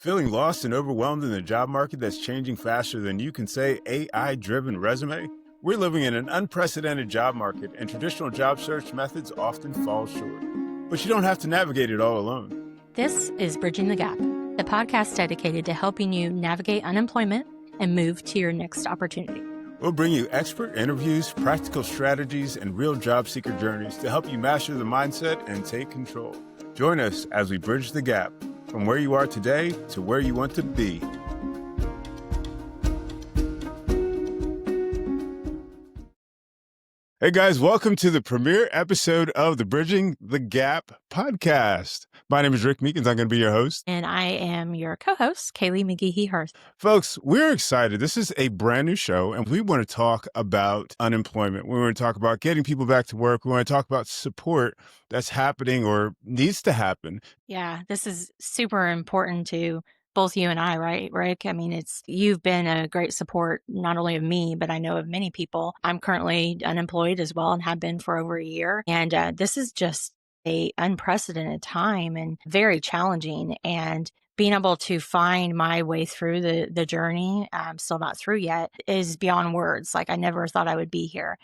Feeling lost and overwhelmed in a job market that's changing faster than you can say AI-driven resume? We're living in an unprecedented job market, and traditional job search methods often fall short. But you don't have to navigate it all alone. This is Bridging the Gap, the podcast dedicated to helping you navigate unemployment and move to your next opportunity. We'll bring you expert interviews, practical strategies, and real job seeker journeys to help you master the mindset and take control. Join us as we bridge the gap from where you are today to where you want to be. Hey guys, welcome to the premiere episode of the Bridging the Gap podcast. My name is Rick Meekins. I'm going to be your host. And I am your co-host, Kaylee McGehee-Hurst. Folks, we're excited. This is a brand new show, and we want to talk about unemployment. We want to talk about getting people back to work. We want to talk about support that's happening or needs to happen. Yeah, this is super important to both you and I, right, Rick? I mean, you've been a great support, not only of me, but I know of many people. I'm currently unemployed as well and have been for over a year. And this is just a unprecedented time and very challenging. And being able to find my way through the journey, I'm still not through yet, is beyond words. Like, I never thought I would be here.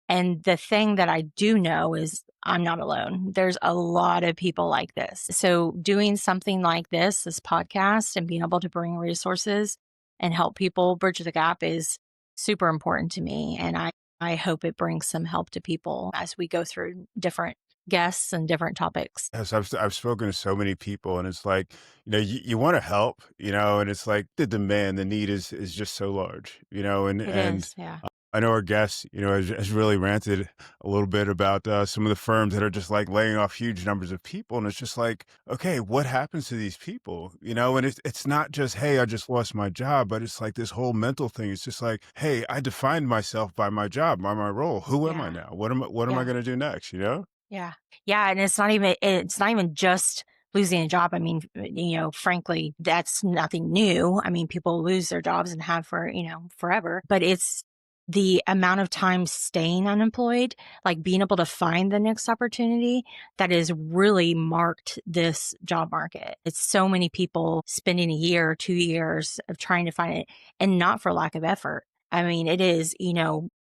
And the thing that I do know is I'm not alone. There's a lot of people like this. So doing something like this podcast, and being able to bring resources and help people bridge the gap is super important to me. And I hope it brings some help to people as we go through different guests and different topics. Yes, I've spoken to so many people, and it's like, you want to help, and it's like the demand, the need is just so large, and It and is, yeah. I know our guest, has really ranted a little bit about some of the firms that are just like laying off huge numbers of people. And it's just like, okay, what happens to these people? And it's not just, hey, I just lost my job, but it's like this whole mental thing. It's just like, hey, I defined myself by my job, by my role. Who am I now? What am I going to do next? Yeah. Yeah. And it's not even just losing a job. I mean, frankly, that's nothing new. I mean, people lose their jobs and have for, forever, but it's the amount of time staying unemployed, like being able to find the next opportunity, that has really marked this job market. It's so many people spending a year or 2 years of trying to find it, and not for lack of effort. I mean, it is,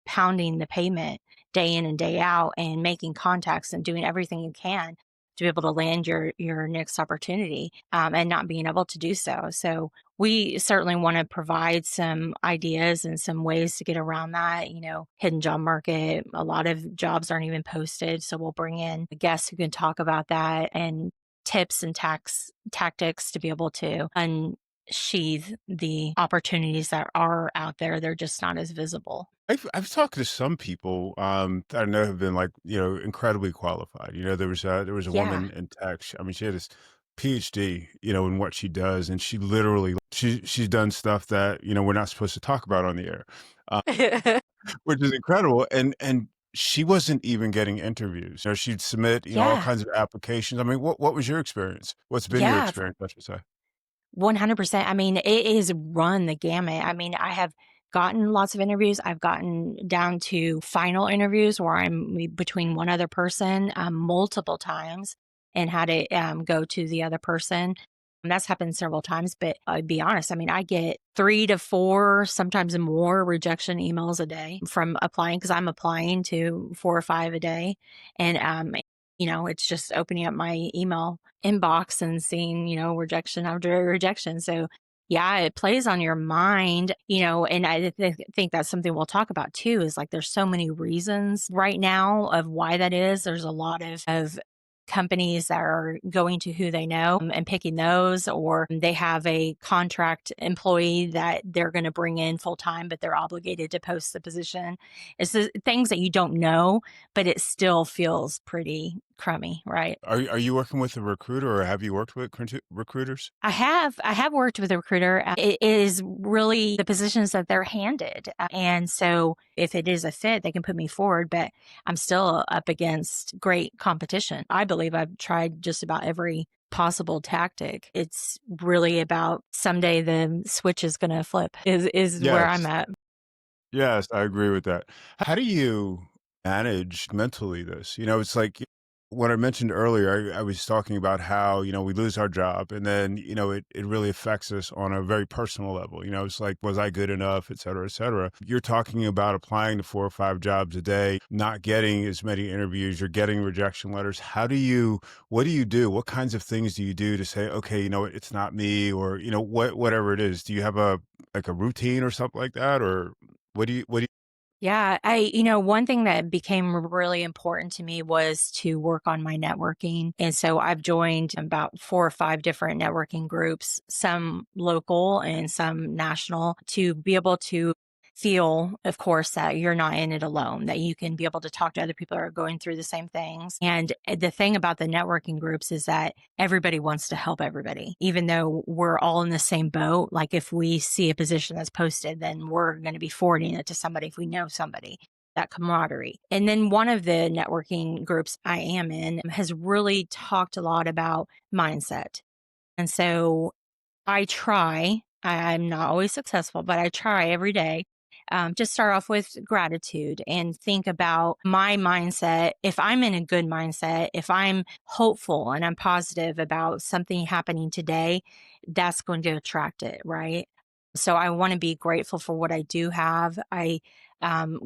pounding the pavement day in and day out and making contacts and doing everything you can to be able to land your next opportunity, and not being able to do so. So we certainly want to provide some ideas and some ways to get around that, hidden job market. A lot of jobs aren't even posted. So we'll bring in guests who can talk about that, and tips and tactics to be able to unsheath the opportunities that are out there. They're just not as visible. I've talked to some people that I know have been like, incredibly qualified. There was a Yeah. woman in tech. I mean, she had this PhD, in what she does, and she literally she's done stuff that we're not supposed to talk about on the air, which is incredible. And she wasn't even getting interviews. She'd submit all Yeah. kinds of applications. I mean, what was your experience? What's been your Yeah. experience, I should say? 100%. I mean, it is run the gamut. I mean, I have gotten lots of interviews. I've gotten down to final interviews where I'm between one other person multiple times, and had to go to the other person. And that's happened several times, but I'd be honest. I mean, I get 3 to 4, sometimes more rejection emails a day from applying, because I'm applying to 4 or 5 a day. And, it's just opening up my email inbox and seeing, rejection after rejection. So yeah, it plays on your mind, and I think that's something we'll talk about too, is like, there's so many reasons right now of why that is. There's a lot of companies that are going to who they know and picking those, or they have a contract employee that they're going to bring in full time, but they're obligated to post the position. It's the things that you don't know, but it still feels pretty crummy, right? Are you working with a recruiter, or have you worked with recruiters? I have worked with a recruiter. It is really the positions that they're handed. And so if it is a fit, they can put me forward, but I'm still up against great competition. I believe I've tried just about every possible tactic. It's really about someday the switch is going to flip is where I'm Yes. at. Yes, I agree with that. How do you manage mentally this? It's like what I mentioned earlier, I was talking about how, we lose our job and then, it really affects us on a very personal level. It's like, was I good enough, et cetera, et cetera. You're talking about applying to 4 or 5 jobs a day, not getting as many interviews, you're getting rejection letters. What do you do? What kinds of things do you do to say, okay, it's not me, or, whatever it is? Do you have like a routine or something like that? Or what do you, Yeah, one thing that became really important to me was to work on my networking. And so I've joined about 4 or 5 different networking groups, some local and some national, to be able to feel, of course, that you're not in it alone, that you can be able to talk to other people that are going through the same things. And the thing about the networking groups is that everybody wants to help everybody, even though we're all in the same boat. Like if we see a position that's posted, then we're going to be forwarding it to somebody if we know somebody. That camaraderie. And then one of the networking groups I am in has really talked a lot about mindset. And so I'm not always successful, but I try every day. Just start off with gratitude and think about my mindset. If I'm in a good mindset, if I'm hopeful and I'm positive about something happening today, that's going to attract it, right? So I want to be grateful for what I do have.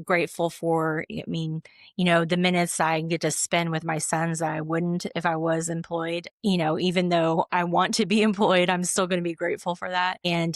Grateful for, the minutes I get to spend with my sons that I wouldn't if I was employed. Even though I want to be employed, I'm still going to be grateful for that and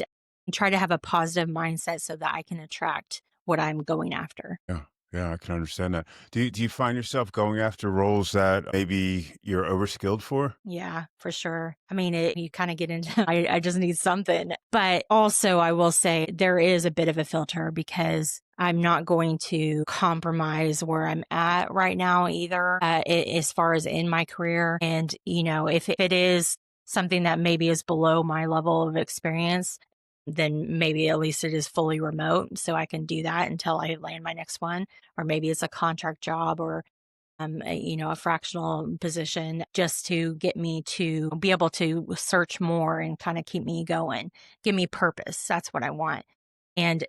try to have a positive mindset so that I can attract what I'm going after. yeah. Yeah, I can understand that. Do you find yourself going after roles that maybe you're overskilled for? Yeah, for sure. You kind of get into, I just need something. But also, I will say there is a bit of a filter because I'm not going to compromise where I'm at right now either, as far as in my career. And, if it is something that maybe is below my level of experience, then maybe at least it is fully remote. So I can do that until I land my next one. Or maybe it's a contract job or a fractional position just to get me to be able to search more and kind of keep me going, give me purpose. That's what I want. And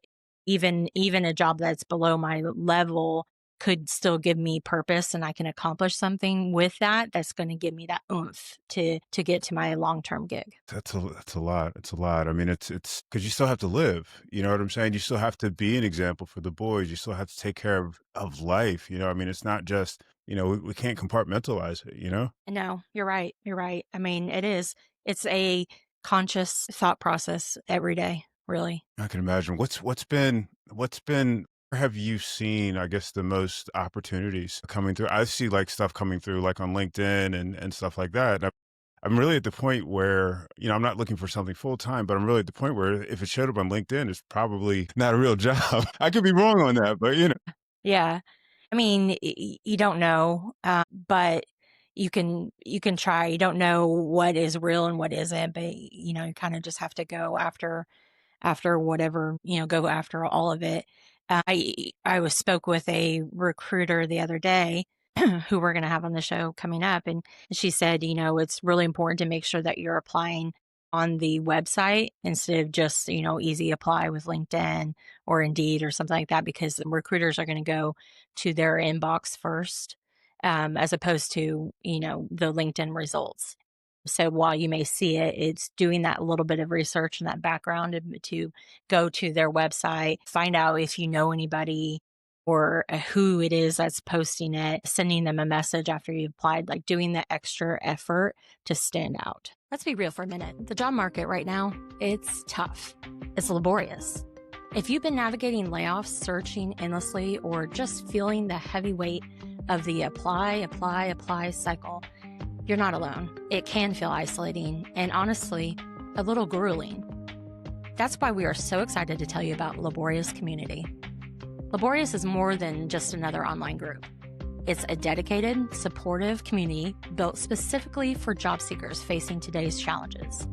even a job that's below my level could still give me purpose and I can accomplish something with that that's going to give me that oomph to get to my long-term gig. That's a lot. It's a lot. I mean, it's because you still have to live. You know what I'm saying? You still have to be an example for the boys. You still have to take care of life. I mean, it's not just, we can't compartmentalize it. No, you're right. You're right. It is. It's a conscious thought process every day, really. I can imagine. What's been where have you seen, I guess, the most opportunities coming through? I see like stuff coming through like on LinkedIn and stuff like that. I'm really at the point where, I'm not looking for something full time, but I'm really at the point where if it showed up on LinkedIn, it's probably not a real job. I could be wrong on that, but Yeah. You don't know, but you can try. You don't know what is real and what isn't, but you kind of just have to go after whatever, go after all of it. I spoke with a recruiter the other day who we're going to have on the show coming up. And she said, it's really important to make sure that you're applying on the website instead of just, easy apply with LinkedIn or Indeed or something like that, because the recruiters are going to go to their inbox first, as opposed to, the LinkedIn results. So while you may see it, it's doing that little bit of research and that background to go to their website, find out if you know anybody or who it is that's posting it, sending them a message after you applied, like doing the extra effort to stand out. Let's be real for a minute. The job market right now, it's tough. It's laborious. If you've been navigating layoffs, searching endlessly, or just feeling the heavy weight of the apply cycle, you're not alone. It can feel isolating and honestly, a little grueling. That's why we are so excited to tell you about Laborious Community. Laborious is more than just another online group. It's a dedicated, supportive community built specifically for job seekers facing today's challenges.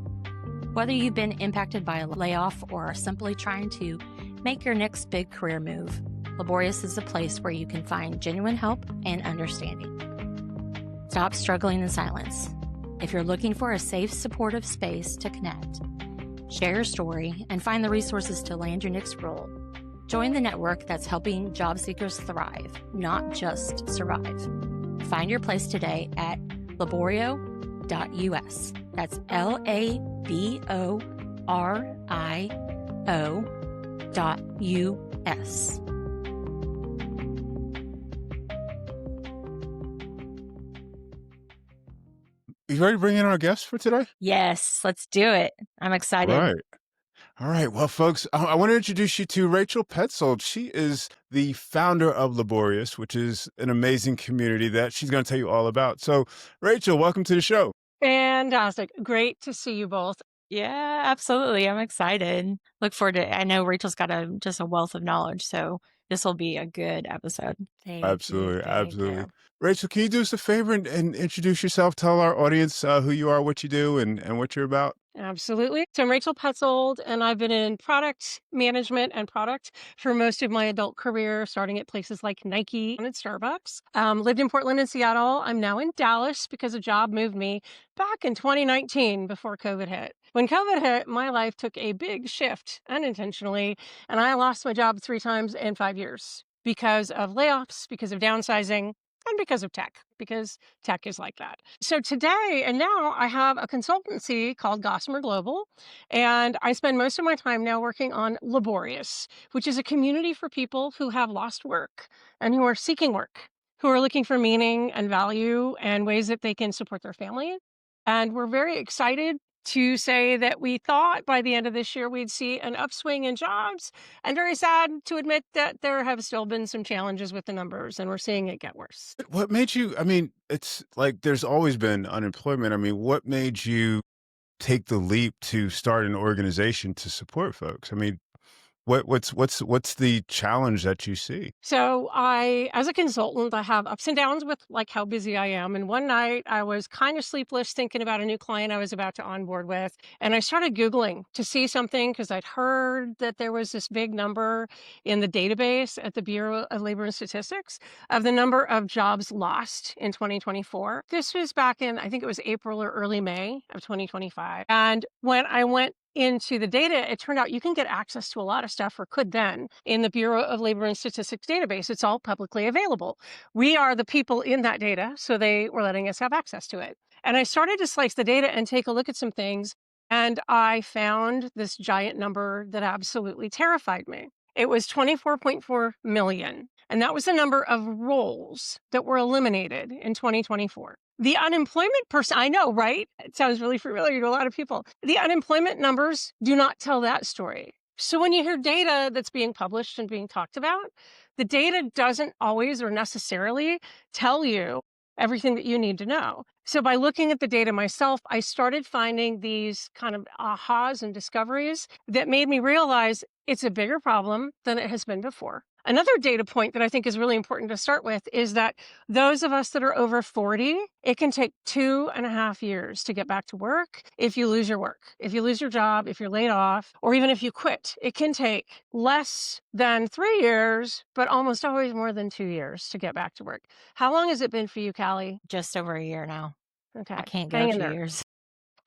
Whether you've been impacted by a layoff or are simply trying to make your next big career move, Laborious is a place where you can find genuine help and understanding. Stop struggling in silence. If you're looking for a safe, supportive space to connect, share your story, and find the resources to land your next role, join the network that's helping job seekers thrive, not just survive. Find your place today at laborio.us. That's LABORIO.US. You ready to bring in our guest for today? Yes, let's do it. I'm All excited. right. All right. Well, folks, I want to introduce you to Rachel Petzold. She is the founder of Laborious, which is an amazing community that she's going to tell you all about. So, Rachel, welcome to the show. Fantastic. Great to see you both. Yeah, absolutely. I'm excited. Look forward to I know Rachel's got just a wealth of knowledge, so this will be a good episode. Thank you. Absolutely. Thank Absolutely. you. Rachel, can you do us a favor and introduce yourself? Tell our audience who you are, what you do, and what you're about. Absolutely. So I'm Rachel Petzold, and I've been in product management and product for most of my adult career, starting at places like Nike and at Starbucks. Lived in Portland and Seattle. I'm now in Dallas because a job moved me back in 2019 before COVID hit. When COVID hit, my life took a big shift unintentionally, and I lost my job 3 times in 5 years because of layoffs, because of downsizing, and because of tech, because tech is like that. So today and now I have a consultancy called Gossamer Global, and I spend most of my time now working on Laborious, which is a community for people who have lost work and who are seeking work, who are looking for meaning and value and ways that they can support their family. And we're very excited to say that we thought by the end of this year we'd see an upswing in jobs, and very sad to admit that there have still been some challenges with the numbers, and we're seeing it get worse. What made you? I mean, it's like there's always been unemployment. I mean, what made you take the leap to start an organization to support folks? I mean, what's the challenge that you see? So as a consultant, I have ups and downs with like how busy I am. And one night I was kind of sleepless thinking about a new client I was about to onboard with. And I started Googling to see something because I'd heard that there was this big number in the database at the Bureau of Labor and Statistics of the number of jobs lost in 2024. This was back in, I think it was April or early May of 2025. And when I went into the data, it turned out you can get access to a lot of stuff, or could then, in the Bureau of Labor and Statistics database. It's all publicly available. We are the people in that data, so they were letting us have access to it. And I started to slice the data and take a look at some things, and I found this giant number that absolutely terrified me. It was 24.4 million, and that was the number of roles that were eliminated in 2024. The unemployment I know, right? It sounds really familiar to a lot of people. The unemployment numbers do not tell that story. So when you hear data that's being published and being talked about, the data doesn't always or necessarily tell you everything that you need to know. So by looking at the data myself, I started finding these kind of ahas and discoveries that made me realize it's a bigger problem than it has been before. Another data point that I think is really important to start with is that those of us that are over 40, it can take 2.5 years to get back to work if you lose your work, if you lose your job, if you're laid off, or even if you quit. It can take less than 3 years, but almost always more than 2 years to get back to work. How long has it been for you, Callie? Just over a year now. I Okay, can't go hang in 2 there. years.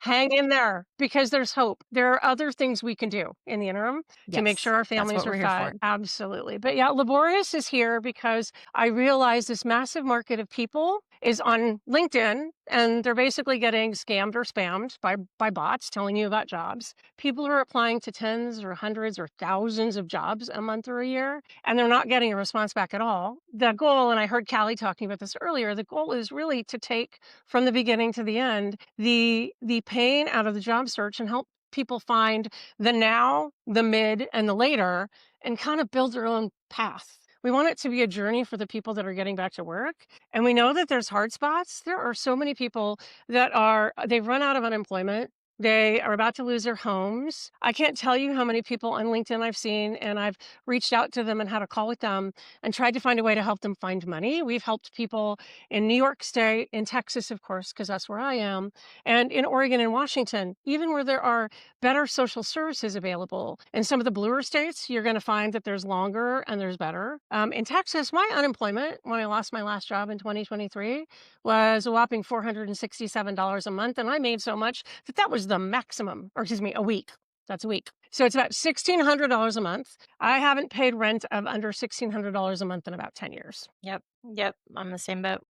Hang in there because there's hope. There are other things we can do in the interim to make Yes, sure our that's families what are we're here fed. for. Absolutely. But yeah, Laborious is here because I realize this massive market of people is on LinkedIn, and they're basically getting scammed or spammed by bots telling you about jobs. People are applying to tens or hundreds or thousands of jobs a month or a year, and they're not getting a response back at all. The goal, and I heard Callie talking about this earlier, the goal is really to take from the beginning to the end the pain out of the job search and help people find the now, the mid, and the later, and kind of build their own path. We want it to be a journey for the people that are getting back to work. And we know that there's hard spots. There are so many people they've run out of unemployment. They are about to lose their homes. I can't tell you how many people on LinkedIn I've seen, and I've reached out to them and had a call with them and tried to find a way to help them find money. We've helped people in New York State, in Texas, of course, because that's where I am, and in Oregon and Washington, even where there are better social services available. In some of the bluer states, you're going to find that there's longer and there's better. In Texas, my unemployment when I lost my last job in 2023 was a whopping $467 a month. And I made so much that that was the maximum, or excuse me, a week. That's a week. So it's about $1,600 a month. I haven't paid rent of under $1,600 a month in about 10 years. Yep, yep, I'm the same boat.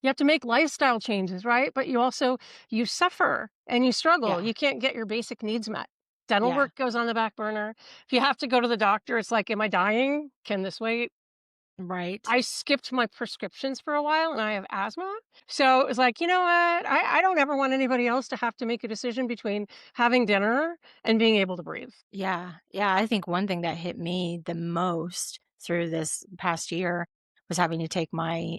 You have to make lifestyle changes, right? But you suffer and you struggle. Yeah. You can't get your basic needs met. Dental Yeah. work goes on the back burner. If you have to go to the doctor, it's like, am I dying? Can this wait? Right. I skipped my prescriptions for a while and I have asthma. So it was like, you know what? I don't ever want anybody else to have to make a decision between having dinner and being able to breathe. Yeah. Yeah. I think one thing that hit me the most through this past year was having to take my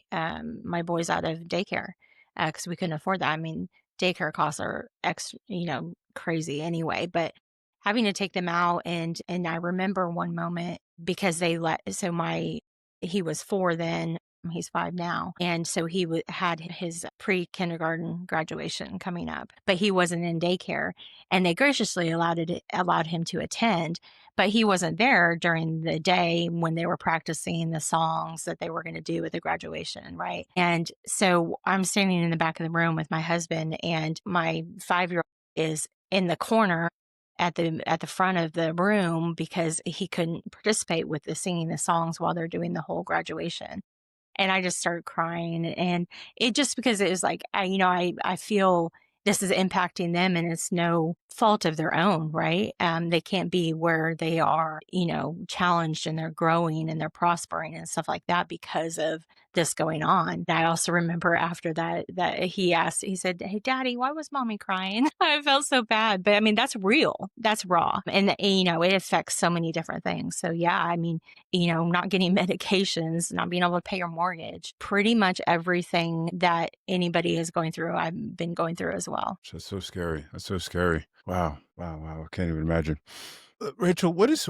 boys out of daycare because we couldn't afford that. I mean, daycare costs are crazy anyway, but having to take them out and I remember one moment because they let so my he was 4 then, he's 5 now, and so had his pre-kindergarten graduation coming up, but he wasn't in daycare, and they graciously allowed him to attend, but he wasn't there during the day when they were practicing the songs that they were gonna do at the graduation, right? And so I'm standing in the back of the room with my husband, and my 5-year-old is in the corner at the front of the room because he couldn't participate with the singing the songs while they're doing the whole graduation. And I just started crying, and it just because it was like, I feel this is impacting them and it's no fault of their own, right? They can't be where they are, challenged and they're growing and they're prospering and stuff like that because of this going on. I also remember after that he said, "Hey daddy, why was mommy crying?" I felt so bad, but I mean, that's real. That's raw. And it affects so many different things. So yeah, I mean, not getting medications, not being able to pay your mortgage, pretty much everything that anybody is going through, I've been going through as well. That's so scary. That's so scary. Wow. Wow. Wow. I can't even imagine. Rachel, what is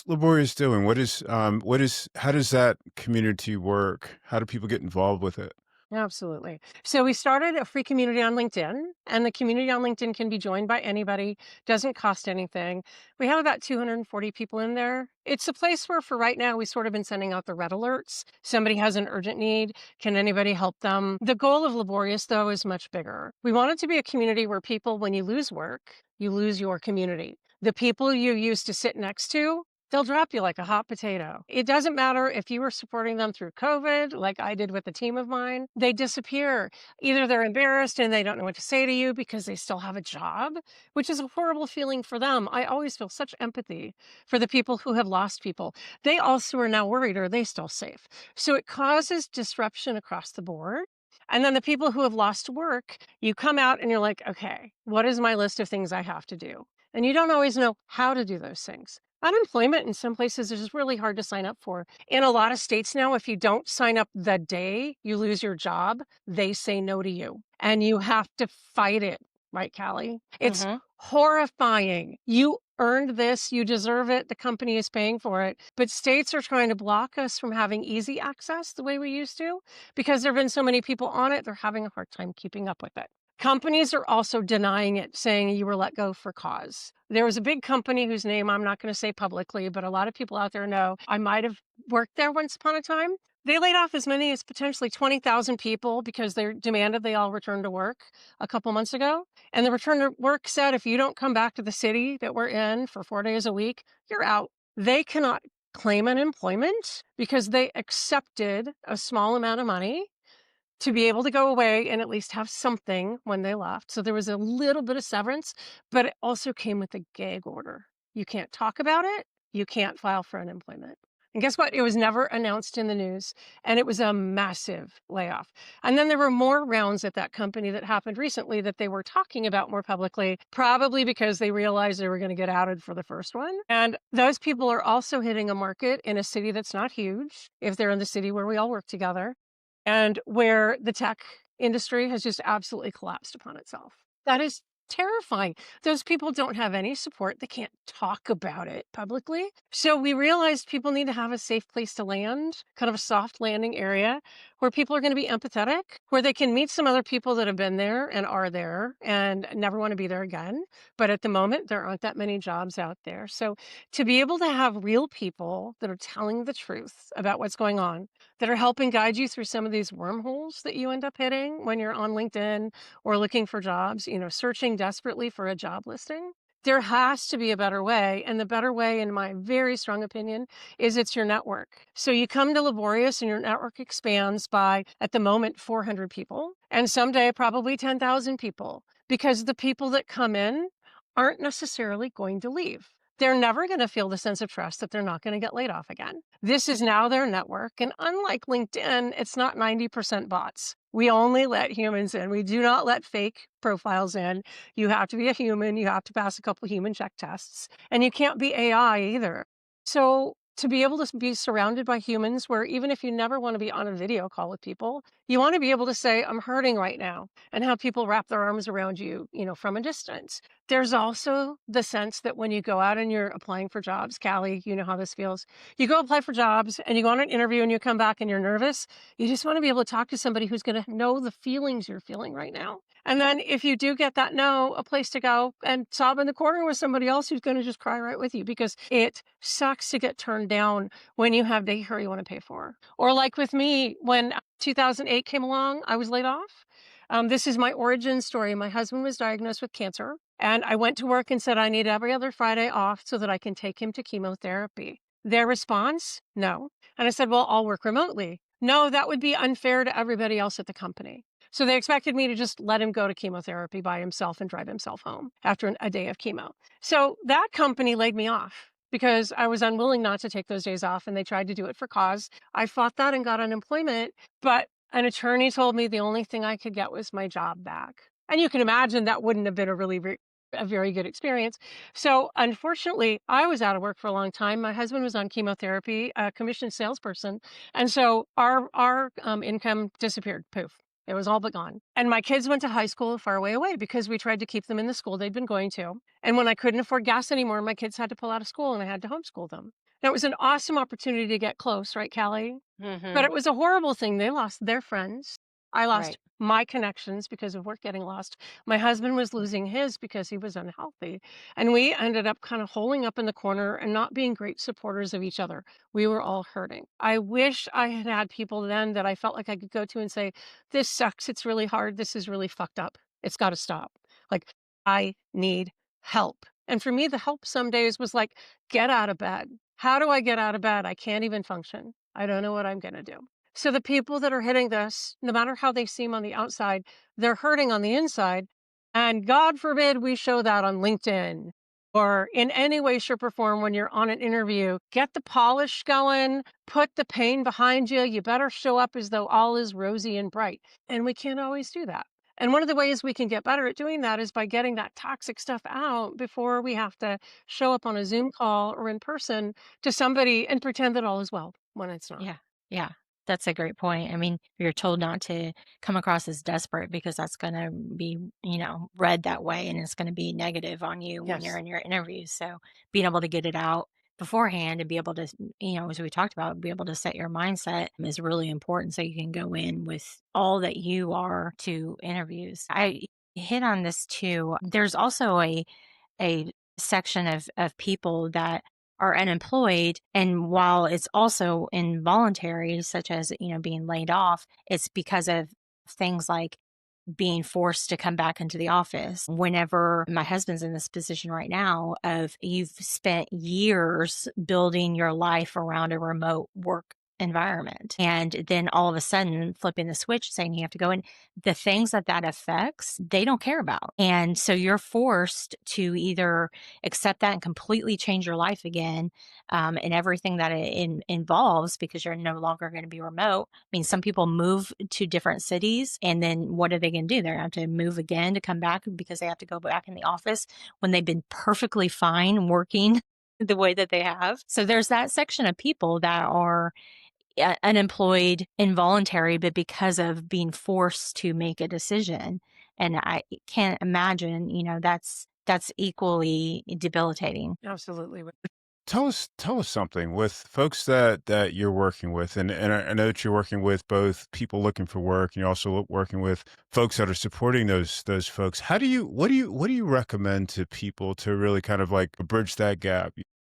Laborious doing? How does that community work? How do people get involved with it? Absolutely. So we started a free community on LinkedIn, and the community on LinkedIn can be joined by anybody, doesn't cost anything. We have about 240 people in there. It's a place where, for right now, we sort of been sending out the red alerts. Somebody has an urgent need. Can anybody help them? The goal of Laborious, though, is much bigger. We want it to be a community where people, when you lose work, you lose your community. The people you used to sit next to, they'll drop you like a hot potato. It doesn't matter if you were supporting them through COVID, like I did with a team of mine, they disappear. Either they're embarrassed and they don't know what to say to you because they still have a job, which is a horrible feeling for them. I always feel such empathy for the people who have lost people. They also are now worried, are they still safe? So it causes disruption across the board. And then the people who have lost work, you come out and you're like, okay, what is my list of things I have to do? And you don't always know how to do those things. Unemployment in some places is just really hard to sign up for. In a lot of states now, if you don't sign up the day you lose your job, they say no to you and you have to fight it. Right, Callie? It's Hmm. horrifying. You earned this, you deserve it, the company is paying for it. But states are trying to block us from having easy access the way we used to because there have been so many people on it, they're having a hard time keeping up with it. Companies are also denying it, saying you were let go for cause. There was a big company whose name I'm not going to say publicly, but a lot of people out there know. I might have worked there once upon a time. They laid off as many as potentially 20,000 people because they demanded they all return to work a couple months ago. And the return to work said if you don't come back to the city that we're in for 4 days a week, you're out. They cannot claim unemployment because they accepted a small amount of money to be able to go away and at least have something when they left. So there was a little bit of severance, but it also came with a gag order. You can't talk about it. You can't file for unemployment. And guess what? It was never announced in the news, and it was a massive layoff. And then there were more rounds at that company that happened recently that they were talking about more publicly, probably because they realized they were going to get outed for the first one. And those people are also hitting a market in a city that's not huge, if they're in the city where we all work together and where the tech industry has just absolutely collapsed upon itself. That is terrifying. Those people don't have any support. They can't talk about it publicly. So we realized people need to have a safe place to land, kind of a soft landing area where people are going to be empathetic, where they can meet some other people that have been there and are there and never want to be there again. But at the moment, there aren't that many jobs out there. So to be able to have real people that are telling the truth about what's going on, that are helping guide you through some of these wormholes that you end up hitting when you're on LinkedIn or looking for jobs, searching desperately for a job listing. There has to be a better way, and the better way, in my very strong opinion, is it's your network. So you come to Laborious and your network expands by, at the moment, 400 people, and someday probably 10,000 people, because the people that come in aren't necessarily going to leave. They're never going to feel the sense of trust that they're not going to get laid off again. This is now their network. And unlike LinkedIn, it's not 90% bots. We only let humans in. We do not let fake profiles in. You have to be a human. You have to pass a couple human check tests. And you can't be AI either. So to be able to be surrounded by humans, where even if you never want to be on a video call with people, you want to be able to say, I'm hurting right now, and have people wrap their arms around you, from a distance. There's also the sense that when you go out and you're applying for jobs, Callie, you know how this feels. You go apply for jobs and you go on an interview and you come back and you're nervous. You just want to be able to talk to somebody who's going to know the feelings you're feeling right now. And then if you do get that no, a place to go and sob in the corner with somebody else who's going to just cry right with you, because it sucks to get turned down when you have daycare you want to pay for. Or like with me, when 2008 came along, I was laid off. This is my origin story. My husband was diagnosed with cancer, and I went to work and said I need every other Friday off so that I can take him to chemotherapy. Their response, no. And I said, well, I'll work remotely. No, that would be unfair to everybody else at the company. So they expected me to just let him go to chemotherapy by himself and drive himself home after a day of chemo. So that company laid me off because I was unwilling not to take those days off, and they tried to do it for cause. I fought that and got unemployment, but an attorney told me the only thing I could get was my job back. And you can imagine that wouldn't have been a very good experience. So unfortunately, I was out of work for a long time. My husband was on chemotherapy, a commissioned salesperson. And so our income disappeared. Poof. It was all but gone. And my kids went to high school far away because we tried to keep them in the school they'd been going to. And when I couldn't afford gas anymore, my kids had to pull out of school and I had to homeschool them. And it was an awesome opportunity to get close, right, Callie? But Hmm. it was a horrible thing. They lost their friends. I lost Right. my connections because of work getting lost. My husband was losing his because he was unhealthy. And we ended up kind of holding up in the corner and not being great supporters of each other. We were all hurting. I wish I had had people then that I felt like I could go to and say, this sucks. It's really hard. This is really fucked up. It's got to stop. Like, I need help. And for me, the help some days was like, get out of bed. How do I get out of bed? I can't even function. I don't know what I'm going to do. So the people that are hitting this, no matter how they seem on the outside, they're hurting on the inside. And God forbid we show that on LinkedIn or in any way, shape, or form when you're on an interview. Get the polish going, put the pain behind you. You better show up as though all is rosy and bright. And we can't always do that. And one of the ways we can get better at doing that is by getting that toxic stuff out before we have to show up on a Zoom call or in person to somebody and pretend that all is well when it's not. Yeah. Yeah. That's a great point. I mean, you're told not to come across as desperate because that's going to be, read that way and it's going to be negative on you when you're Yes. in your interviews. So being able to get it out beforehand and be able to, as we talked about, be able to set your mindset is really important so you can go in with all that you are to interviews. I hit on this too. There's also a section of people that are unemployed, and while it's also involuntary, such as being laid off, it's because of things like being forced to come back into the office. Whenever my husband's in this position right now of you've spent years building your life around a remote work environment, and then all of a sudden flipping the switch saying you have to go in, the things that affects they don't care about, and so you're forced to either accept that and completely change your life again, and everything that it involves, because you're no longer going to be remote. I mean, some people move to different cities, and then what are they going to do? They're going to have to move again to come back because they have to go back in the office when they've been perfectly fine working the way that they have. So there's that section of people that are unemployed, involuntary, but because of being forced to make a decision. And I can't imagine, that's equally debilitating. Absolutely. Tell us something with folks that you're working with, and I know that you're working with both people looking for work, and you're also working with folks that are supporting those folks. What do you recommend to people to really kind of like bridge that gap,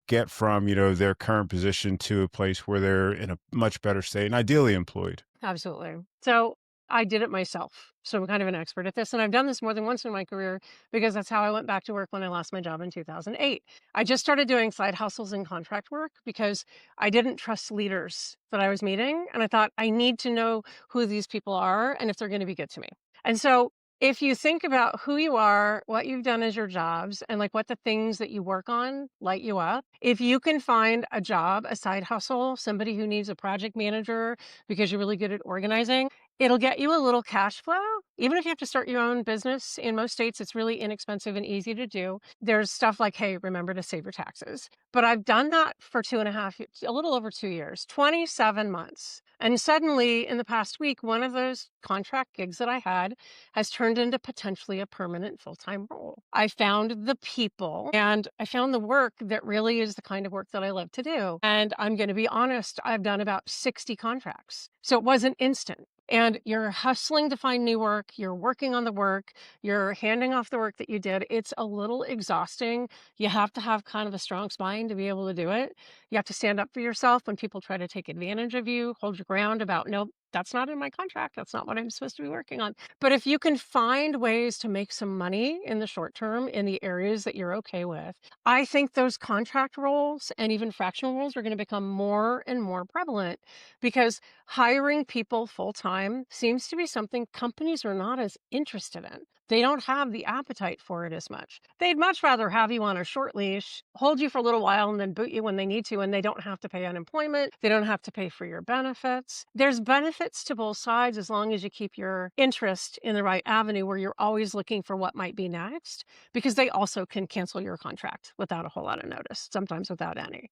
get from their current position to a place where they're in a much better state and ideally employed? Absolutely. So I did it myself. So I'm kind of an expert at this. And I've done this more than once in my career because that's how I went back to work when I lost my job in 2008. I just started doing side hustles and contract work because I didn't trust leaders that I was meeting. And I thought, I need to know who these people are and if they're going to be good to me. And so if you think about who you are, what you've done as your jobs, and like what the things that you work on light you up, if you can find a job, a side hustle, somebody who needs a project manager because you're really good at organizing, it'll get you a little cash flow. Even if you have to start your own business, in most states, it's really inexpensive and easy to do. There's stuff like, hey, remember to save your taxes. But I've done that for 2.5 years, a little over 2 years, 27 months. And suddenly, in the past week, one of those contract gigs that I had has turned into potentially a permanent full time role. I found the people and I found the work that really is the kind of work that I love to do. And I'm going to be honest, I've done about 60 contracts. So it wasn't instant. And you're hustling to find new work, you're working on the work, you're handing off the work that you did. It's a little exhausting. You have to have kind of a strong spine to be able to do it. You have to stand up for yourself when people try to take advantage of you, hold your ground about, no, that's not in my contract. That's not what I'm supposed to be working on. But if you can find ways to make some money in the short term in the areas that you're okay with, I think those contract roles and even fractional roles are going to become more and more prevalent because hiring people full time seems to be something companies are not as interested in. They don't have the appetite for it as much. They'd much rather have you on a short leash, hold you for a little while, and then boot you when they need to, and they don't have to pay unemployment. They don't have to pay for your benefits. There's benefits to both sides as long as you keep your interest in the right avenue where you're always looking for what might be next, because they also can cancel your contract without a whole lot of notice, sometimes without any.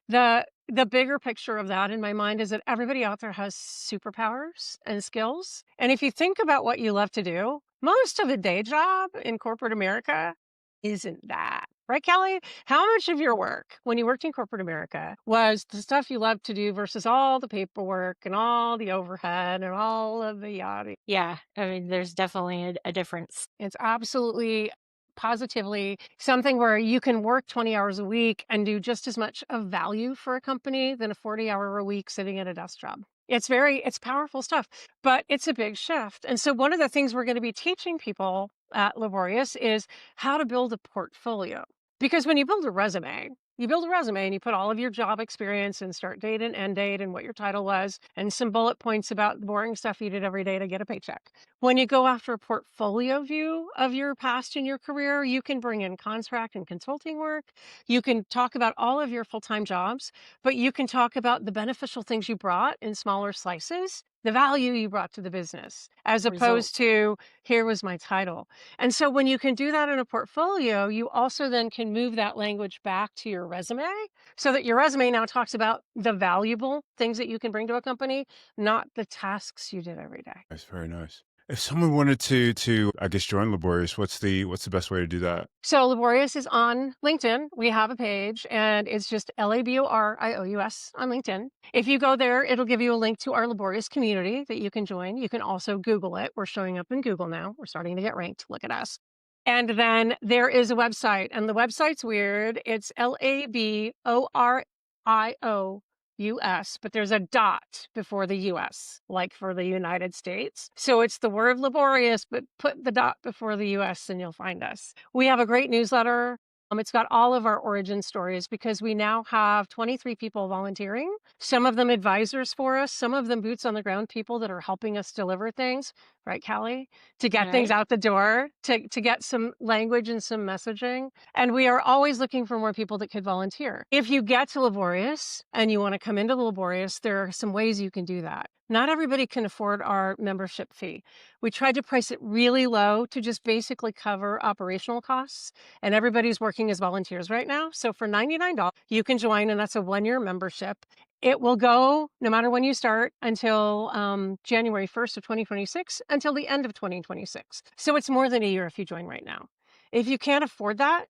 The bigger picture of that in my mind is that everybody out there has superpowers and skills. And if you think about what you love to do, most of a day job in corporate America isn't that. Right, Kelly? How much of your work when you worked in corporate America was the stuff you love to do versus all the paperwork and all the overhead and all of the yada? Yeah, I mean, there's definitely a difference. It's absolutely positively something where you can work 20 hours a week and do just as much of value for a company than a 40-hour a week sitting at a desk job. It's powerful stuff, but it's a big shift. And so one of the things we're going to be teaching people at Laborious is how to build a portfolio. Because when you build a resume and you put all of your job experience and start date and end date and what your title was and some bullet points about the boring stuff you did every day to get a paycheck. When you go after a portfolio view of your past in your career, you can bring in contract and consulting work. You can talk about all of your full-time jobs, but you can talk about the beneficial things you brought in smaller slices, the value you brought to the business, as Result. opposed to here was my title. And so when you can do that in a portfolio, you also then can move that language back to your resume so that your resume now talks about the valuable things that you can bring to a company, not the tasks you did every day. That's very nice. If someone wanted to I guess join Laborious, what's the best way to do that? So Laborious is on LinkedIn. We have a page and it's just Laborious on LinkedIn. If you go there, it'll give you a link to our Laborious community that you can join. You can also Google it. We're showing up in Google now. We're starting to get ranked. Look at us. And then there is a website, and the website's weird. It's LABORIOUS, but there's a dot before the US, like for the United States. So it's the word laborious, but put the dot before the US and you'll find us. We have a great newsletter. It's got all of our origin stories because we now have 23 people volunteering, some of them advisors for us, some of them boots on the ground people that are helping us deliver things, right, Callie? To get things Right. out the door, to get some language and some messaging. And we are always looking for more people that could volunteer. If you get to Laborious and you want to come into Laborious, there are some ways you can do that. Not everybody can afford our membership fee. We tried to price it really low to just basically cover operational costs. And everybody's working as volunteers right now. So for $99, you can join, and that's a 1-year membership. It will go no matter when you start until January 1st of 2026, until the end of 2026. So it's more than a year if you join right now. If you can't afford that,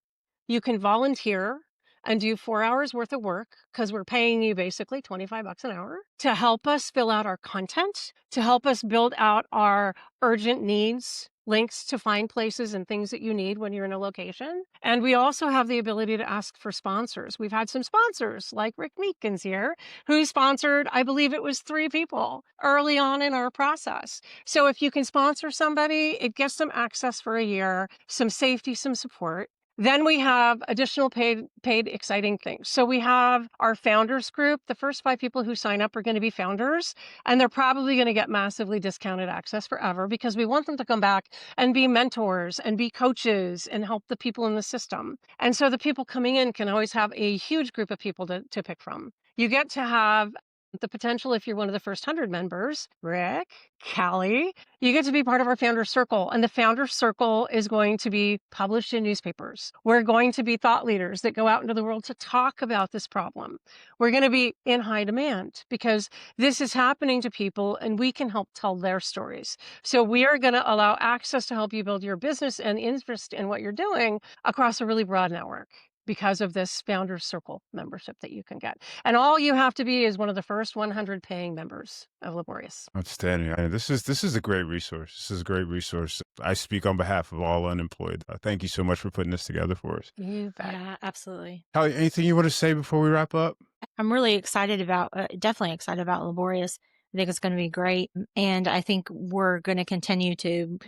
you can volunteer and do 4 hours worth of work because we're paying you basically $25 an hour to help us fill out our content, to help us build out our urgent needs links to find places and things that you need when you're in a location. And we also have the ability to ask for sponsors. We've had some sponsors like Rick Meekins here, who sponsored, I believe it was 3 people early on in our process. So if you can sponsor somebody, it gets them access for a year, some safety, some support. Then we have additional paid exciting things. So we have our founders group. The first 5 people who sign up are going to be founders, and they're probably going to get massively discounted access forever because we want them to come back and be mentors and be coaches and help the people in the system. And so the people coming in can always have a huge group of people to pick from. You get to have the potential, if you're one of the first 100 members, Rick, Callie, you get to be part of our founder circle. And the founder circle is going to be published in newspapers. We're going to be thought leaders that go out into the world to talk about this problem. We're going to be in high demand because this is happening to people and we can help tell their stories. So we are going to allow access to help you build your business and interest in what you're doing across a really broad network because of this Founders Circle membership that you can get. And all you have to be is one of the first 100 paying members of Laborious. Outstanding. This is a great resource. This is a great resource. I speak on behalf of all unemployed. Thank you so much for putting this together for us. You bet. Yeah, absolutely. Hallie, anything you want to say before we wrap up? I'm really excited about, definitely excited about Laborious. I think it's going to be great. And I think we're going to continue to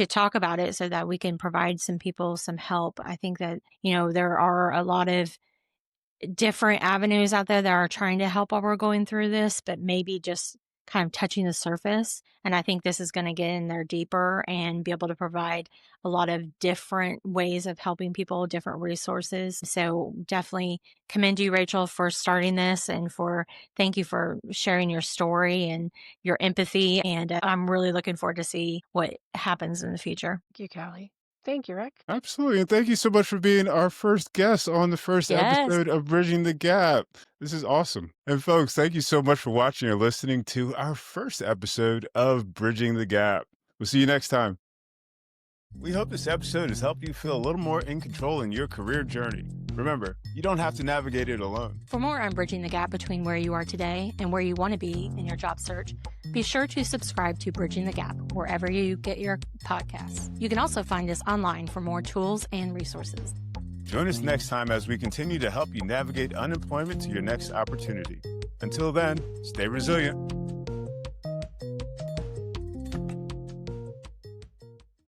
talk about it so that we can provide some people some help. I think that, there are a lot of different avenues out there that are trying to help while we're going through this, but maybe just kind of touching the surface. And I think this is going to get in there deeper and be able to provide a lot of different ways of helping people, different resources. So definitely commend you, Rachel, for starting this and thank you for sharing your story and your empathy. And I'm really looking forward to see what happens in the future. Thank you, Callie. Thank you, Rick. Absolutely. And thank you so much for being our first guest on the first Yes. episode of Bridging the Gap. This is awesome. And folks, thank you so much for watching or listening to our first episode of Bridging the Gap. We'll see you next time. We hope this episode has helped you feel a little more in control in your career journey. Remember, you don't have to navigate it alone. For more on bridging the gap between where you are today and where you want to be in your job search, be sure to subscribe to Bridging the Gap wherever you get your podcasts. You can also find us online for more tools and resources. Join us next time as we continue to help you navigate unemployment to your next opportunity. Until then, stay resilient.